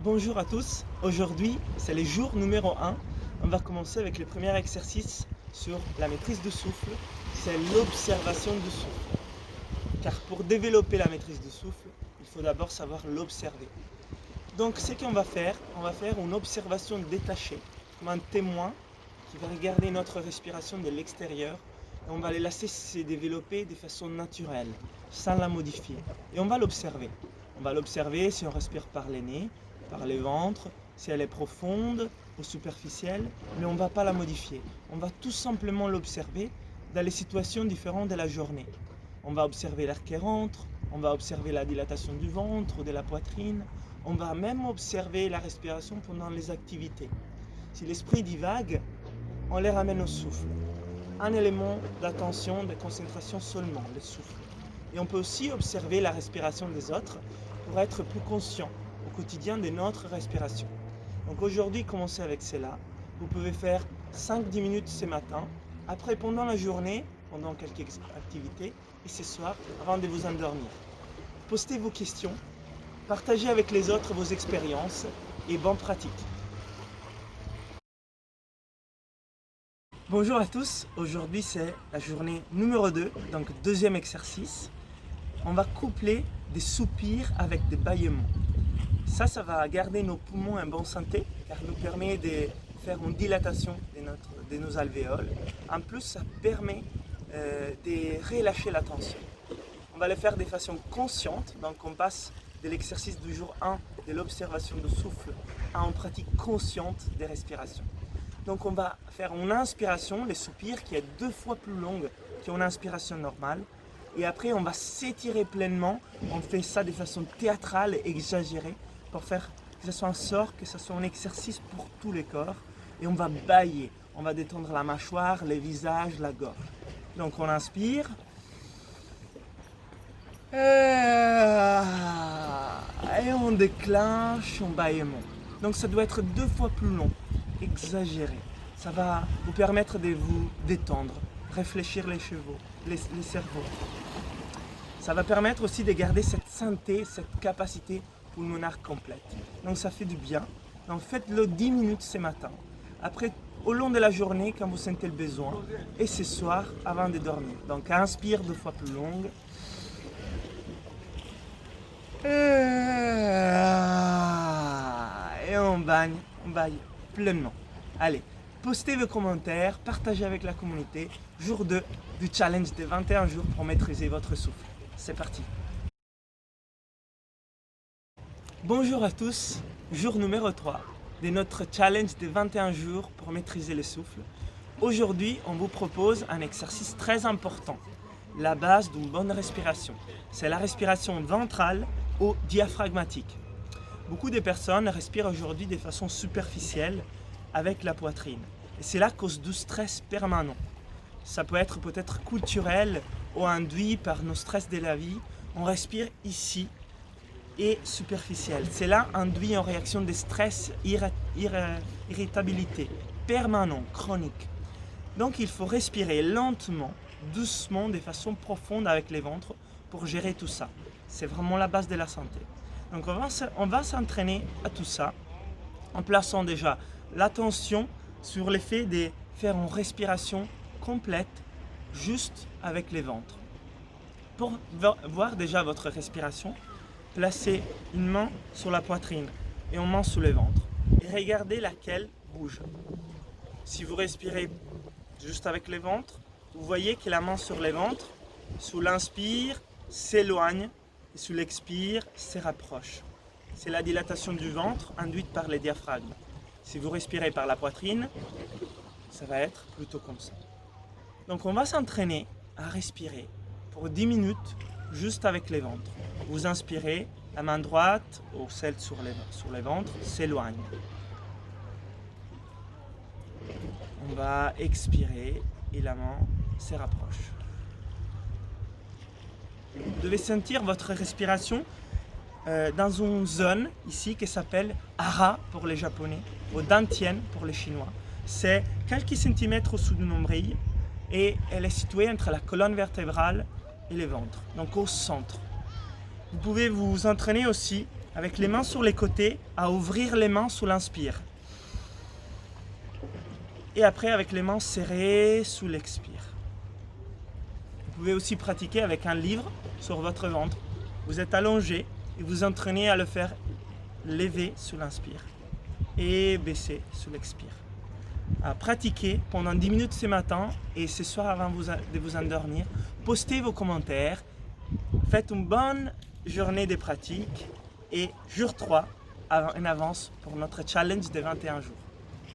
Bonjour à tous, aujourd'hui c'est le jour numéro 1. On va commencer avec le premier exercice sur la maîtrise du souffle, c'est l'observation du souffle. Car pour développer la maîtrise du souffle, il faut d'abord savoir l'observer. Donc ce qu'on va faire, on va faire une observation détachée, comme un témoin qui va regarder notre respiration de l'extérieur et on va les laisser se développer de façon naturelle, sans la modifier. Et on va l'observer. On va l'observer si on respire par le nez, par le ventre, si elle est profonde ou superficielle, mais on ne va pas la modifier. On va tout simplement l'observer dans les situations différentes de la journée. On va observer l'air qui rentre, on va observer la dilatation du ventre ou de la poitrine, on va même observer la respiration pendant les activités. Si l'esprit divague, on les ramène au souffle. Un élément d'attention, de concentration seulement, le souffle. Et on peut aussi observer la respiration des autres pour être plus conscient au quotidien de notre respiration. Donc aujourd'hui, commencez avec cela. Vous pouvez faire 5-10 minutes ce matin. Après, pendant la journée, pendant quelques activités, et ce soir, avant de vous endormir. Postez vos questions, partagez avec les autres vos expériences et bonne pratique. Bonjour à tous, aujourd'hui c'est la journée numéro 2, donc deuxième exercice. On va coupler des soupirs avec des bâillements. Ça va garder nos poumons en bonne santé, car nous permet de faire une dilatation de nos alvéoles. En plus, ça permet de relâcher la tension. On va le faire de façon consciente, donc on passe de l'exercice du jour 1, de l'observation du souffle, à une pratique consciente des respirations. Donc on va faire une inspiration, les soupirs, qui est 2 fois plus longue qu'une inspiration normale. Et après on va s'étirer pleinement, on fait ça de façon théâtrale et exagérée pour faire que ce soit un sort, que ce soit un exercice pour tous les corps. Et on va bâiller, on va détendre la mâchoire, le visage, la gorge. Donc on inspire. Et on déclenche un bâillement. Donc ça doit être 2 fois plus long, exagéré. Ça va vous permettre de vous détendre, réfléchir les chevaux, les cerveaux. Ça va permettre aussi de garder cette santé, cette capacité pulmonaire complète. Donc ça fait du bien. Donc faites-le 10 minutes ce matin. Après, au long de la journée, quand vous sentez le besoin. Et ce soir, avant de dormir. Donc inspire 2 fois plus longue. Et on baille pleinement. Allez, postez vos commentaires, partagez avec la communauté. Jour 2 du challenge de 21 jours pour maîtriser votre souffle. C'est parti. Bonjour à tous, jour numéro 3 de notre challenge de 21 jours pour maîtriser le souffle. Aujourd'hui, on vous propose un exercice très important, la base d'une bonne respiration. C'est la respiration ventrale ou diaphragmatique. Beaucoup de personnes respirent aujourd'hui de façon superficielle avec la poitrine. Et c'est là cause du stress permanent. Ça peut être peut-être culturel ou induit par nos stress de la vie. On respire ici et superficiel. Cela induit une réaction de stress, irritabilité, permanent, chronique. Donc il faut respirer lentement, doucement, de façon profonde avec les ventres pour gérer tout ça. C'est vraiment la base de la santé. Donc on va s'entraîner à tout ça en plaçant déjà l'attention sur l'effet de faire une respiration complète juste avec les ventres. Pour voir déjà votre respiration, placez une main sur la poitrine et une main sous le ventre et regardez laquelle bouge. Si vous respirez juste avec le ventre, vous voyez que la main sur le ventre, sous l'inspire, s'éloigne et sous l'expire, se rapproche. C'est la dilatation du ventre induite par les diaphragmes. Si vous respirez par la poitrine, ça va être plutôt comme ça. Donc on va s'entraîner à respirer pour 10 minutes juste avec les ventres. Vous inspirez, la main droite ou celle sur les ventres s'éloigne. On va expirer et la main se rapproche. Vous devez sentir votre respiration dans une zone ici qui s'appelle Hara pour les Japonais ou Dantian pour les Chinois. C'est quelques centimètres au-dessous du nombril et elle est située entre la colonne vertébrale et le ventre, donc au centre. Vous pouvez vous entraîner aussi avec les mains sur les côtés, à ouvrir les mains sous l'inspire. Et après, avec les mains serrées sous l'expire. Vous pouvez aussi pratiquer avec un livre sur votre ventre. Vous êtes allongé et vous entraînez à le faire lever sous l'inspire et baisser sous l'expire. À pratiquer pendant 10 minutes ce matin et ce soir avant de vous endormir. Postez vos commentaires. Faites une bonne journée de pratique et jour 3 en avance pour notre challenge de 21 jours.